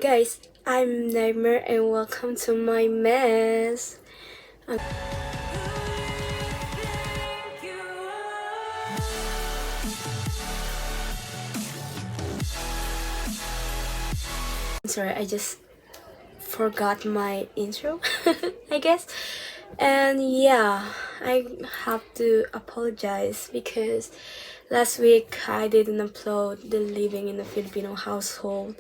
guys, I'm Nightmare and welcome to my mess. I'm sorry, I just forgot my intro, I guess. And yeah, I have to apologize because last week I didn't upload the Living in a Filipino Household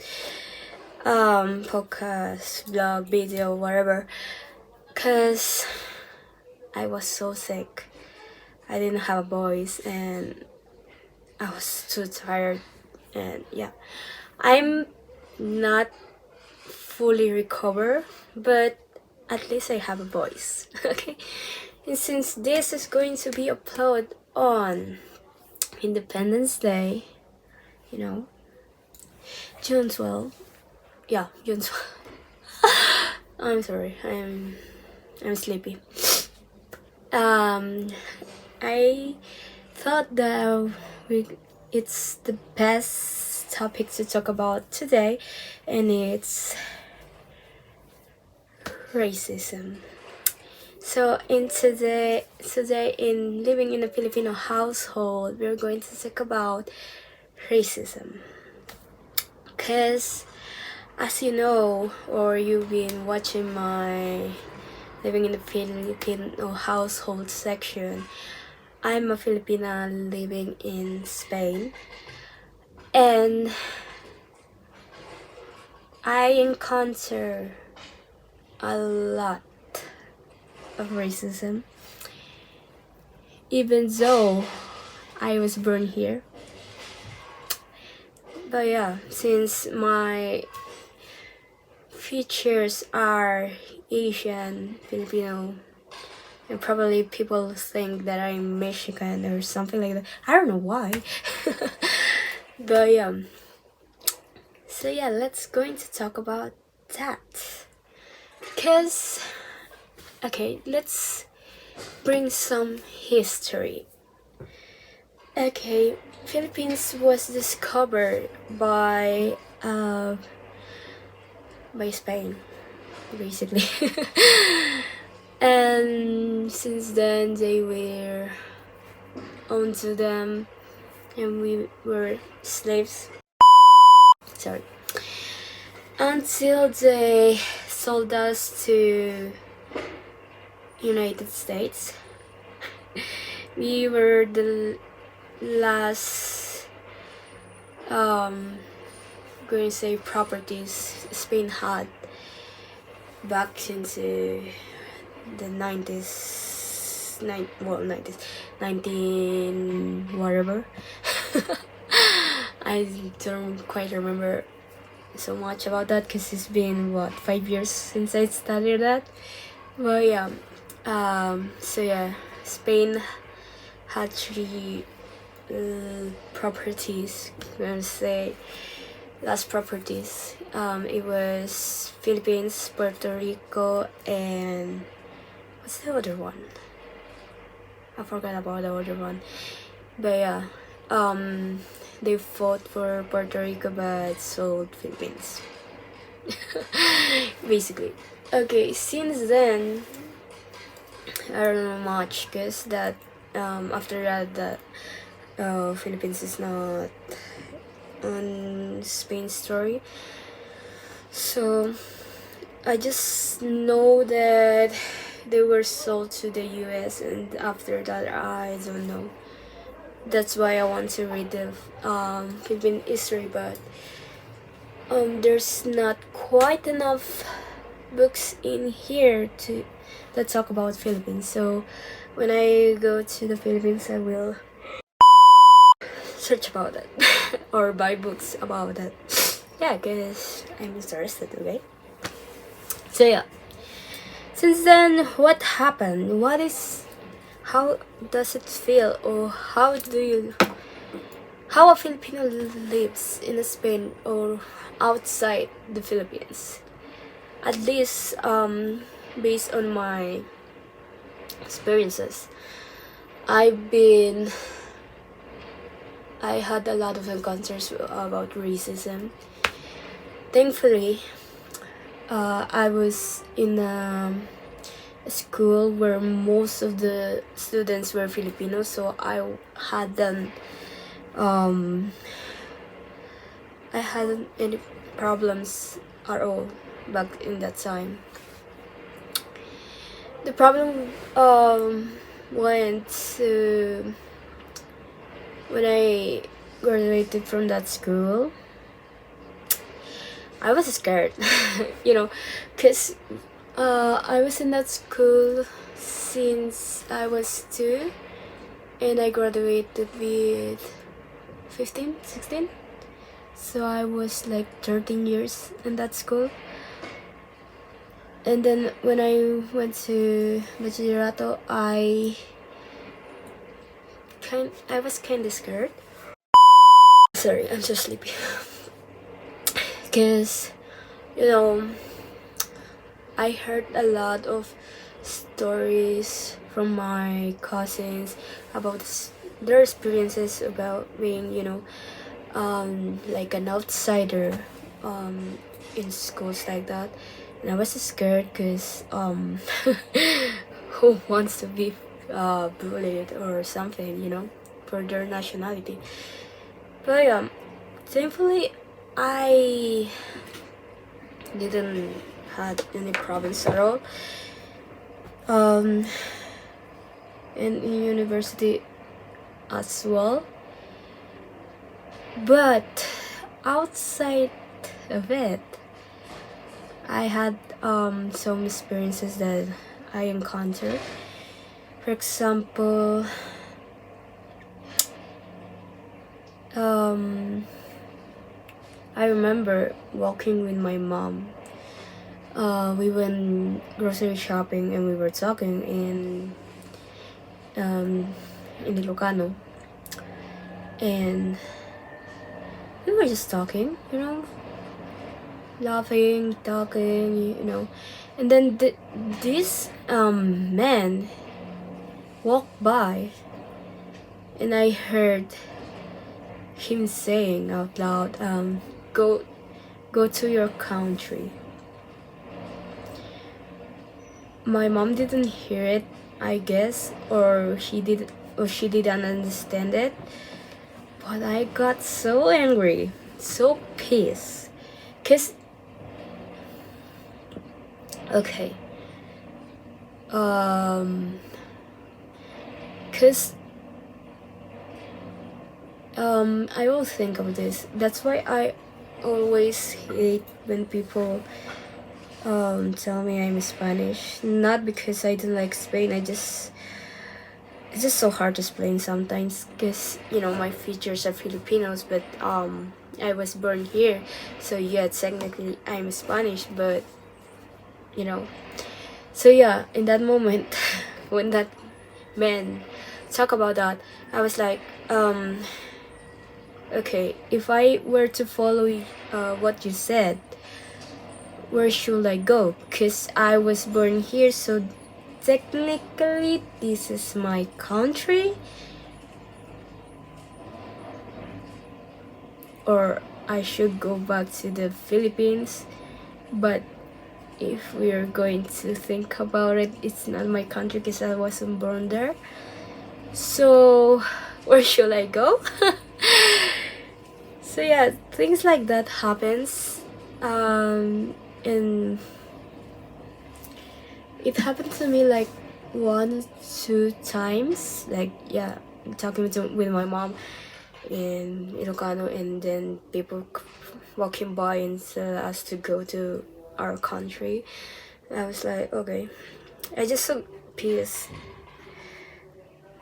podcast, blog, video, whatever, because I was so sick. I didn't have a voice and I was too tired, and yeah, I'm not fully recovered, but at least I have a voice. Okay, and since this is going to be uploaded on Independence Day, you know, June 12th. Yeah, June 12th. I'm sorry, I'm sleepy. I thought that it's the best topic to talk about today, and it's racism. So today in Living in a Filipino Household, we're going to talk about racism. Because as you know, or you've been watching my Living in the Filipino Household section, I'm a Filipina living in Spain, and I encounter a lot of racism, even though I was born here. But yeah, since my features are Asian, Filipino, and probably people think that I'm Mexican or something like that. I don't know why. But yeah. So yeah, let's going to talk about that. Cause okay, let's bring some history. Okay, Philippines was discovered by Spain, basically. And since then they were owned to them and we were slaves. Sorry. Until they sold us to United States. We were the last going to say properties Spain had back into the 90s, 19 whatever. I don't quite remember so much about that because it's been 5 years since I studied that. But yeah, so yeah, Spain had three properties. I'm gonna say last properties. It was Philippines, Puerto Rico, and what's the other one? I forgot about the other one. But yeah, they fought for Puerto Rico but sold Philippines. Basically. Okay, since then, I don't know much because that after that the Philippines is not on Spain's story. So I just know that they were sold to the US, and after that I don't know. That's why I want to read the Philippine history, but there's not quite enough books in here that talk about Philippines. So when I go to the Philippines, I will search about it or buy books about that. Yeah, because I'm interested, okay? So yeah, since then, what happened? How does it feel, or how a Filipino lives in Spain or outside the Philippines? At least based on my experiences, I had a lot of encounters about racism, thankfully, I was in a school where most of the students were Filipino, so um, I hadn't any problems at all back in that time. The problem went to when I graduated from that school. I was scared, because I was in that school since I was 2, and I graduated with 15, 16. So I was like 13 years in that school. And then when I went to Bachillerato, I was kind of scared. Sorry, I'm so sleepy. Because, I heard a lot of stories from my cousins about their experiences about being, like an outsider in schools like that. And I was scared because who wants to be bullied or something, for their nationality. But yeah, thankfully I didn't had any problems at all. And in university as well. But outside of it, I had some experiences that I encountered. For example, I remember walking with my mom. We went grocery shopping and we were talking in Ilocano, and we were just talking, laughing, talking, and then this man walked by, and I heard him saying out loud, go to your country. My mom didn't hear it, I guess, or she didn't understand it. But I got so angry, so pissed, cause okay, cause I will think of this. That's why I always hate when people tell me I'm Spanish. Not because I don't like Spain. it's just so hard to explain sometimes because my features are Filipinos, but I was born here, so yeah, technically I'm Spanish, but so yeah, in that moment when that man talk about that, I was like, okay, if I were to follow what you said, where should I go? Because I was born here, so technically this is my country, or I should go back to the Philippines. But if we are going to think about it, it's not my country because I wasn't born there. So where should I go? So yeah, things like that happens, and it happened to me like 1-2 times. Like yeah, talking with my mom in Ilocano, and then people walking by and tell us to go to our country. I was like, okay, I just so pissed.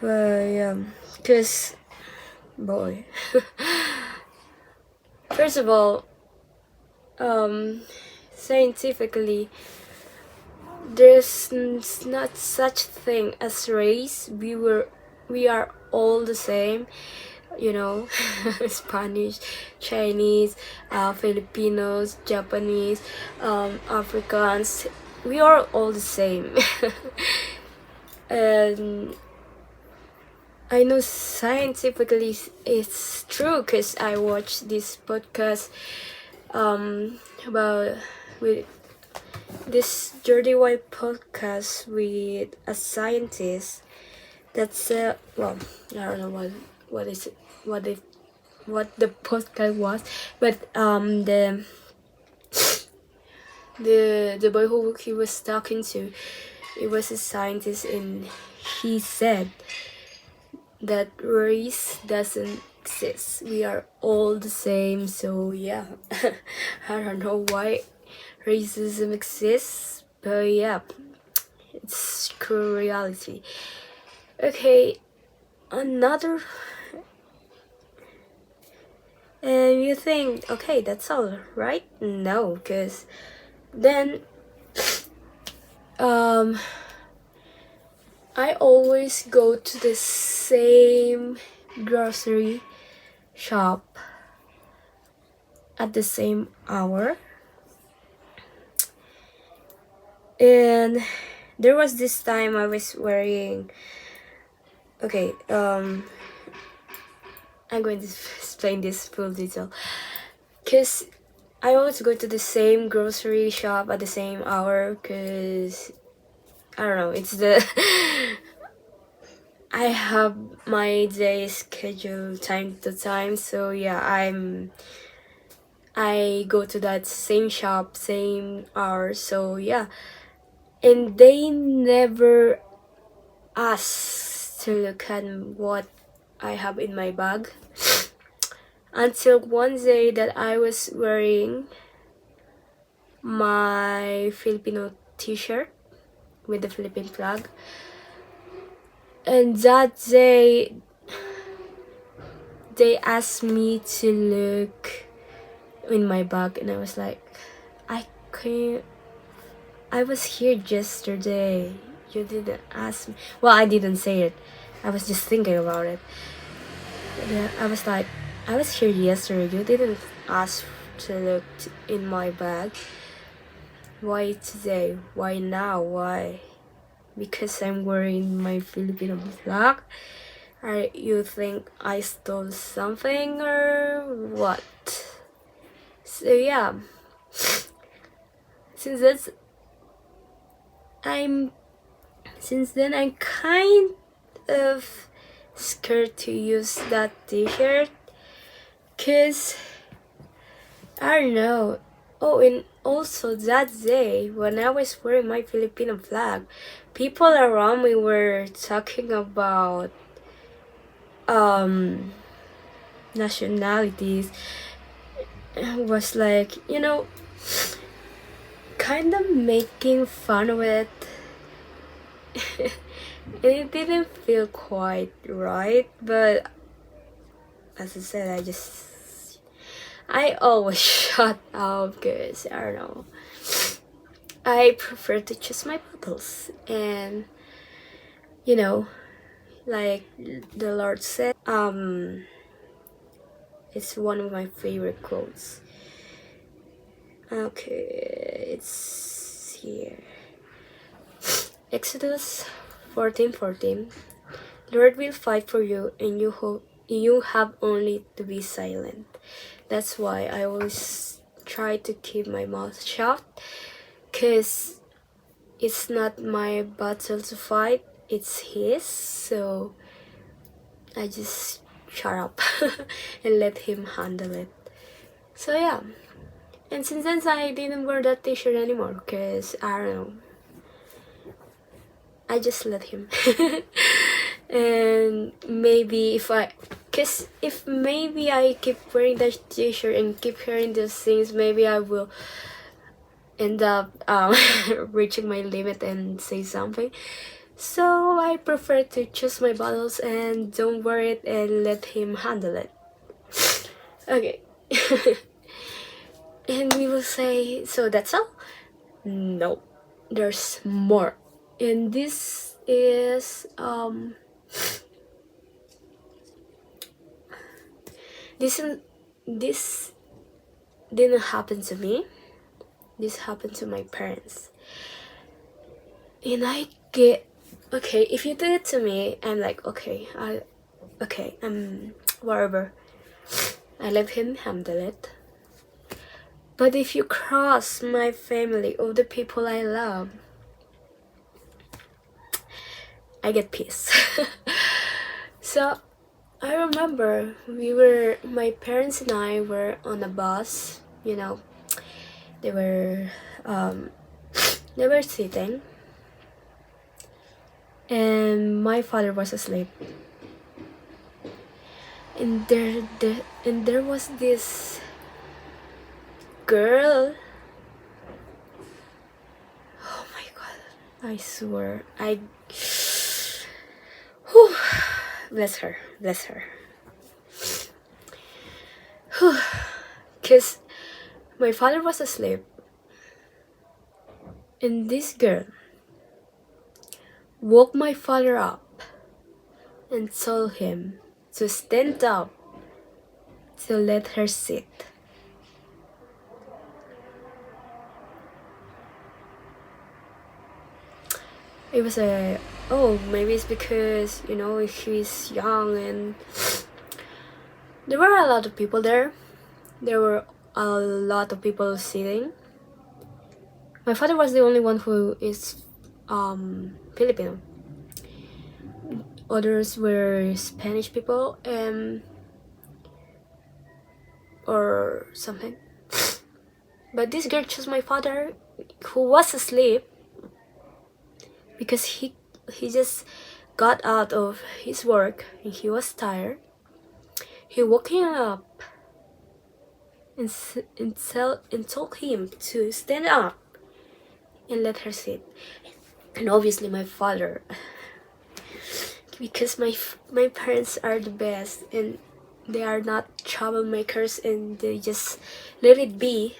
But yeah, cause boy, first of all, scientifically, there's not such thing as race. We are all the same, Spanish, Chinese, Filipinos, Japanese, Africans. We are all the same. And I know scientifically it's true because I watched this podcast about with this Dirty White podcast with a scientist. That's well, I don't know what is it, what the podcast was, but the boy who he was talking to, it was a scientist, and he said that race doesn't exist. We are all the same. So yeah, I don't know why racism exists, but yeah, it's cruel reality. Okay, another. And you think, okay, that's all, right? No, because then I always go to the same grocery shop at the same hour. And there was this time I was wearing, okay, I'm going to explain this full detail, because I always go to the same grocery shop at the same hour, because I don't know, it's the I have my day scheduled time to time, so yeah, I go to that same shop, same hour, so yeah. And they never ask to look at what I have in my bag until one day that I was wearing my Filipino t-shirt with the Philippine flag, and that day they asked me to look in my bag, and I was like, I can't, I was here yesterday, you didn't ask me. Well, I didn't say it, I was just thinking about it. Yeah, I was like, I was here yesterday, you didn't ask to look in my bag. Why today? Why now? Why? Because I'm wearing my Filipino flag? Are you think I stole something or what? So yeah, since that's I'm since then I'm kind of scared to use that t-shirt, cause I don't know. Oh, and also that day when I was wearing my Filipino flag, people around me were talking about nationalities. It was like, kind of making fun of it. And it didn't feel quite right, but as I said, I always shut up because I don't know, I prefer to choose my battles, and like the Lord said, it's one of my favorite quotes. Okay, it's here. Exodus 14:14. Lord will fight for you, and you have only to be silent. That's why I always try to keep my mouth shut, cause it's not my battle to fight, it's his. So I just shut up and let him handle it. So yeah, and since then I didn't wear that t-shirt anymore, cause I don't know, I just let him. And maybe if maybe I keep wearing that t-shirt and keep hearing those things, maybe I will end up reaching my limit and say something. So I prefer to choose my battles and don't wear it and let him handle it. Okay. And we will say, so that's all? No, there's more. And this is this didn't happen to me. This happened to my parents. And I get, okay, if you do it to me, I'm like, okay, whatever. I let him handle it. But if you cross my family or the people I love, I get pissed. So I remember my parents and I were on a bus, you know, they were um, they were sitting, and my father was asleep, and there was this girl. Oh my god, I swear, whew, bless her, because my father was asleep, and this girl woke my father up and told him to stand up to let her sit. It was maybe it's because, you know, he's young, and there were a lot of people there. There were a lot of people sitting. My father was the only one who is Filipino. Others were Spanish people or something. But this girl chose my father, who was asleep, because he just got out of his work and he was tired. He woke him up and told him to stand up and let her sit. And obviously my father, because my parents are the best, and they are not troublemakers, and they just let it be.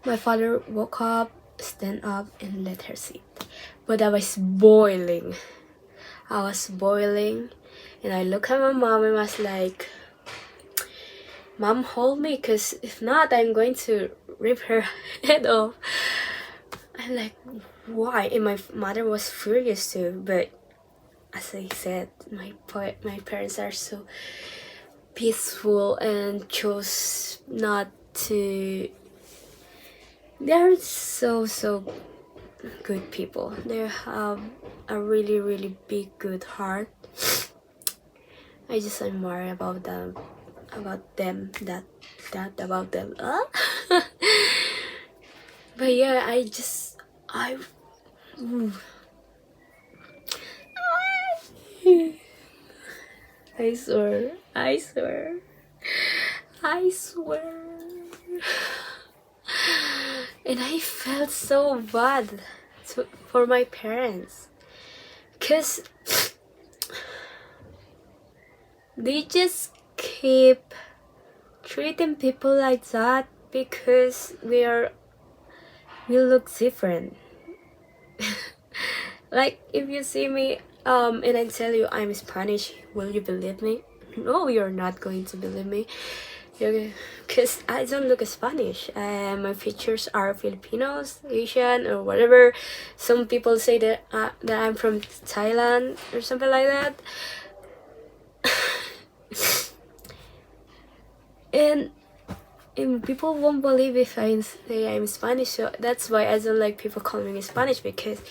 My father woke up, stand up, and let her sit. But I was boiling, and I looked at my mom and was like, "Mom, hold me, because if not, I'm going to rip her head off." I'm like, why? And my mother was furious too, but as I said, my parents are so peaceful and chose not to. They're so good people. They have a really big good heart. I just admire about them. But yeah, I swear. And I felt so bad for my parents, because they just keep treating people like that because we look different. Like, if you see me and I tell you I'm Spanish, will you believe me? No, you're not going to believe me, because I don't look Spanish. My features are Filipinos, Asian, or whatever. Some people say that I'm from Thailand or something like that. and people won't believe if I say I'm Spanish, so that's why I don't like people calling me Spanish, because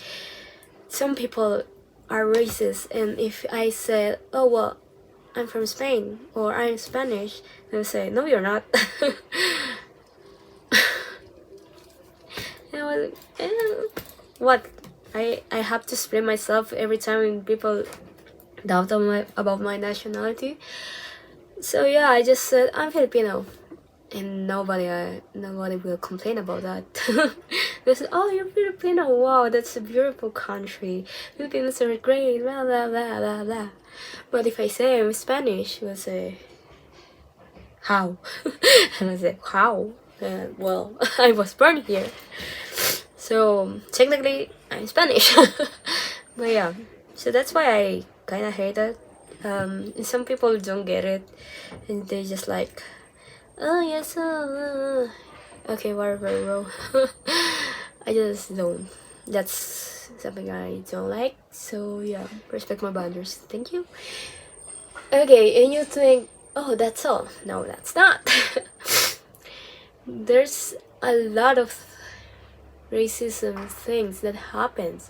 some people are racist, and if I say, oh well, I'm from Spain or I'm Spanish, they'll say, no, you're not. And I was, what? I have to explain myself every time when people doubt about my nationality. So yeah, I just said I'm Filipino, and nobody will complain about that. They say, oh, you're Filipino, wow, that's a beautiful country, Filipinos are great, blah blah blah blah blah. But if I say I'm Spanish, we'll say, how? And I say, how? Well, I was born here, so technically I'm Spanish. But yeah, so that's why I kind of hate it. And some people don't get it, and they just like, oh yes, okay, whatever, bro. I just don't. That's something I don't like. So yeah, respect my boundaries. Thank you. Okay, and you think, oh, that's all? No, that's not. there's a lot of racism things that happens,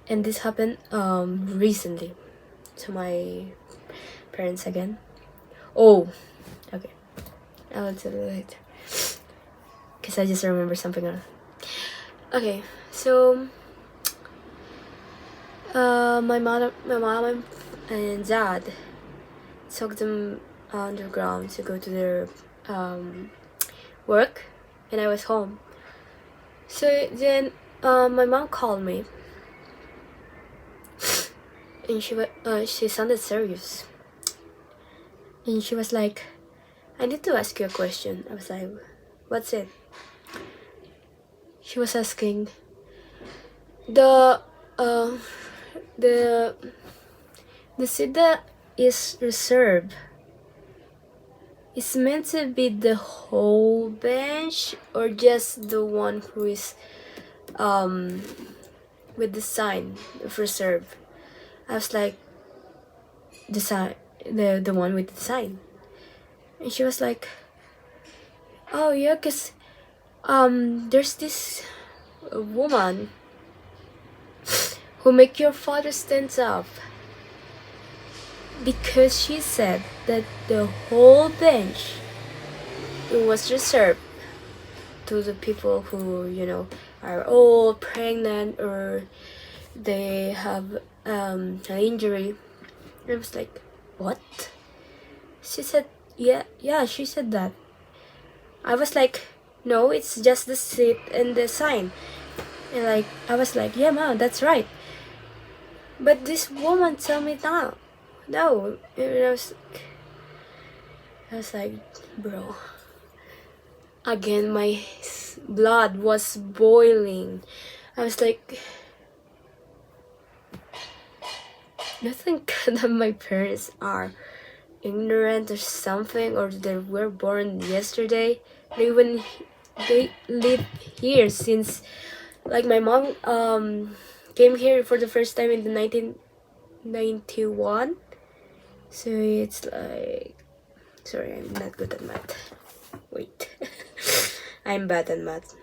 and this happened recently to my parents again. Oh, okay, I'll tell you later because I just remember something else. Okay, so my mom and dad took them underground to go to their work, and I was home. So then my mom called me, and she sounded serious, and she was like, "I need to ask you a question." I was like, "What's it?" She was asking, the the seat that is reserved is meant to be the whole bench or just the one who is with the sign of reserve? I was like, the sign, the one with the sign. And she was like, "Oh yeah, cause there's this woman who make your father stand up because she said that the whole bench was reserved to the people who, you know, are old, pregnant, or they have an injury." And I was like, "What?" She said, yeah, she said that. I was like, "No, it's just the seat and the sign." And like, I was like, "Yeah, mom, that's right." But this woman told me no. And I was like, bro. Again, my blood was boiling. I was like, you think that my parents are ignorant or something, or they were born yesterday? They live here since, like, my mom came here for the first time in the 1991. So it's like, sorry, I'm not good at math. Wait. I'm bad at math.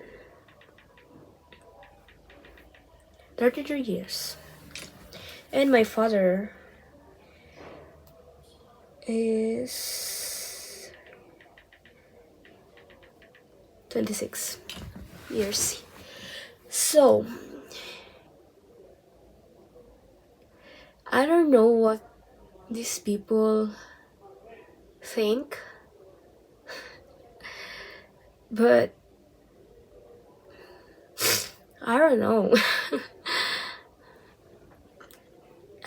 33 years. And my father is 26 years. So I don't know what these people think, but I don't know.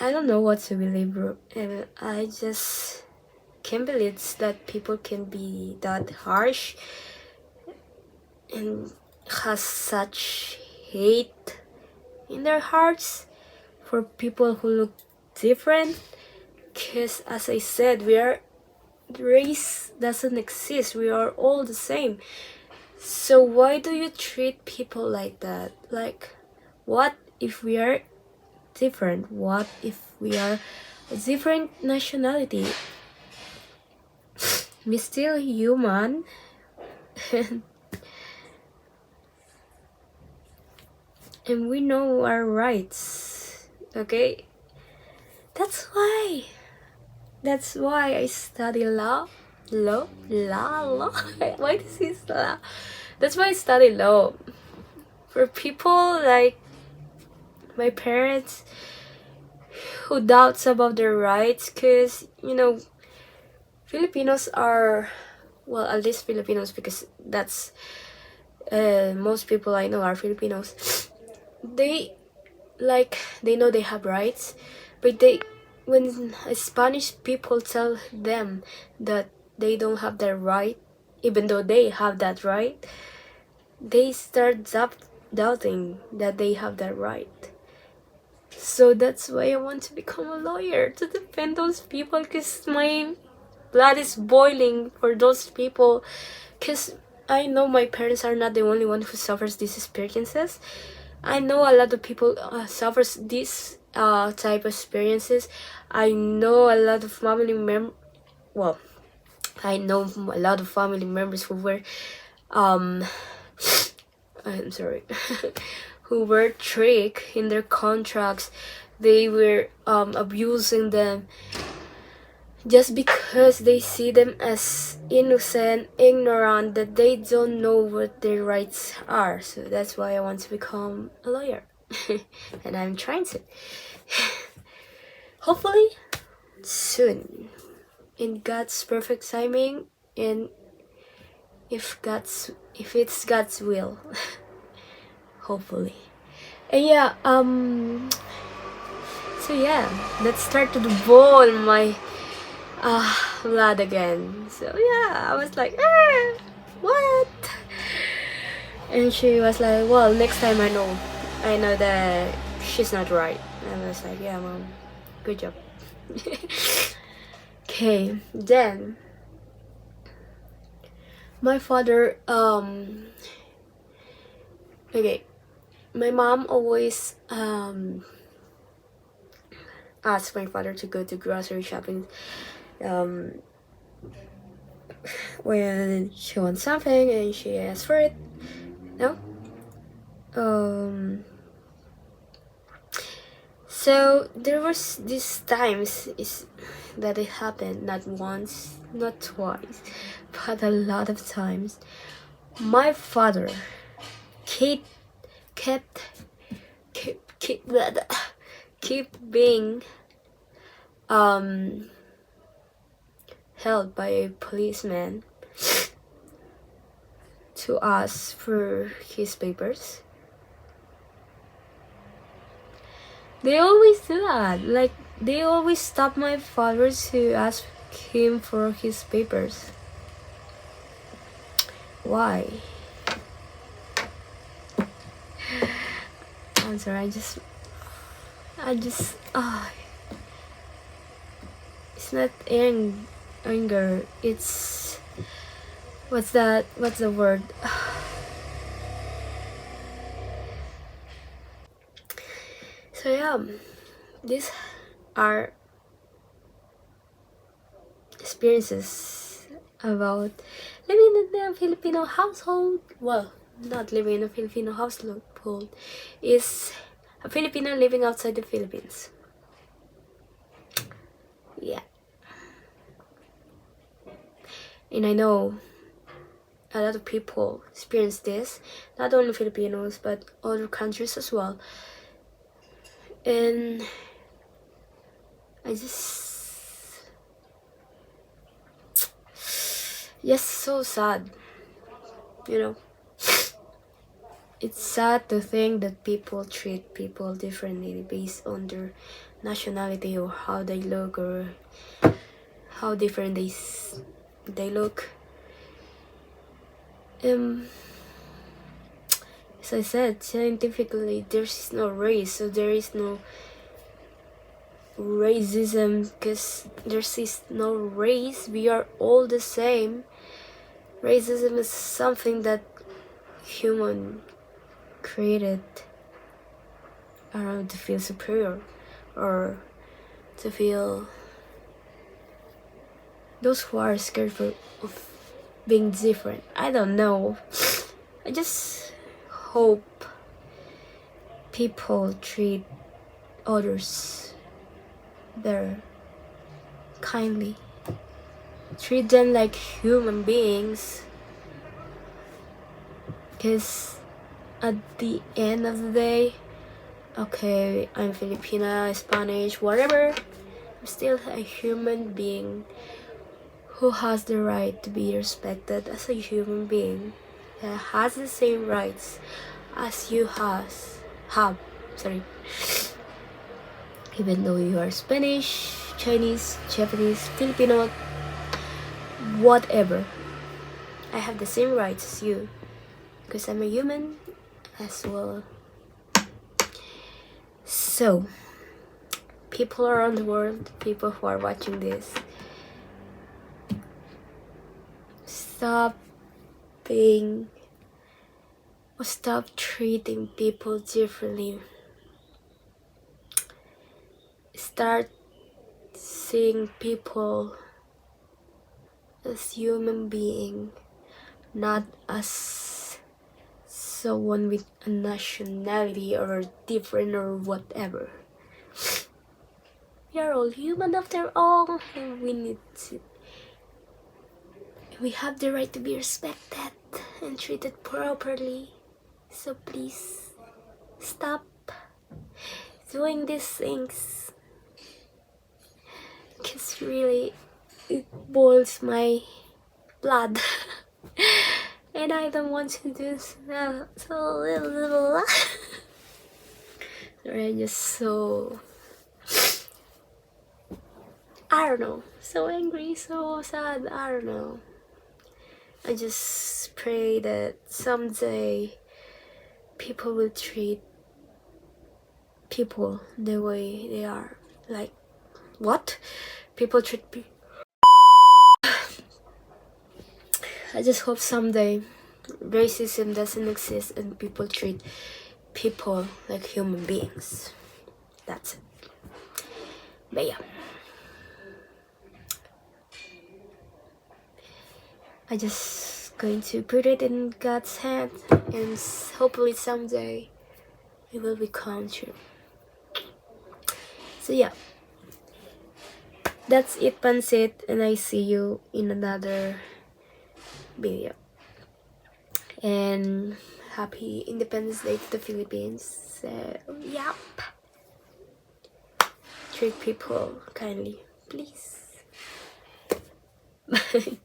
I don't know what to believe, bro. And I just can't believe that people can be that harsh and has such hate in their hearts for people who look different. Because as I said, race doesn't exist. We are all the same. So why do you treat people like that? Like, what if we are different? What if we are a different nationality? We're still human. And we know our rights. Okay? That's why I study law. Law. Why does he law? That's why I study law. For people like my parents who doubts about their rights, because, you know, Filipinos are, well, at least Filipinos, because that's most people I know are Filipinos. They know they have rights, but when Spanish people tell them that they don't have that right, even though they have that right, they start doubting that they have that right. So that's why I want to become a lawyer, to defend those people, because my blood is boiling for those people, because I know my parents are not the only one who suffers these experiences. I know a lot of people suffers this type of experiences. I know a lot of family I know a lot of family members who were I'm sorry who were tricked in their contracts. They were abusing them just because they see them as innocent, ignorant, that they don't know what their rights are. So that's why I want to become a lawyer. And I'm trying to. Hopefully soon, in God's perfect timing, and if it's God's will. Hopefully. And yeah, so yeah, let's start to boil my blood again. So yeah, I was like, what? And she was like, well, next time I know that she's not right. And I was like, yeah, mom, good job. Okay, then my father, okay, my mom always asked my father to go to grocery shopping when she wants something and she asks for it. No. So there was these times that it happened, not once, not twice, but a lot of times. My father keep being held by a policeman to ask for his papers. They always do that. Like, they always stop my father to ask him for his papers. Why? I'm sorry, I just it's not anger, it's what's the word? So yeah, these are experiences about living in a Filipino household. Well, not living in a Filipino household, is a Filipino living outside the Philippines. Yeah. And I know a lot of people experience this, not only Filipinos but other countries as well. And I just so sad, you know. It's sad to think that people treat people differently based on their nationality or how they look or how different they look. As I said, scientifically there's no race, so there is no racism because there is no race. We are all the same. Racism is something that human created to feel superior or to feel those who are scared of being different. I don't know. I just hope people treat others better, kindly. Treat them like human beings, because at the end of the day, okay, I'm Filipina, Spanish, whatever, I'm still a human being who has the right to be respected as a human being, that has the same rights as you have. Sorry. Even though you are Spanish, Chinese, Japanese, Filipino, whatever, I have the same rights as you, because I'm a human as well. So, people around the world, people who are watching this, stop treating people differently. Start seeing people as human being, not as someone with a nationality or different or whatever. We are all human after all, and we have the right to be respected and treated properly. So please stop doing these things, because really it boils my blood. And I don't want to do so. Sorry, I'm just so, I don't know, so angry, so sad, I don't know. I just pray that someday people will treat people the way they are. Like, what? People treat people. I just hope someday racism doesn't exist and people treat people like human beings. That's it. But yeah, I just going to put it in God's hand, and hopefully someday it will become true. So yeah, that's it, Pansit, and I see you in another video. And happy Independence Day to the Philippines. So yeah, treat people kindly, please. Bye.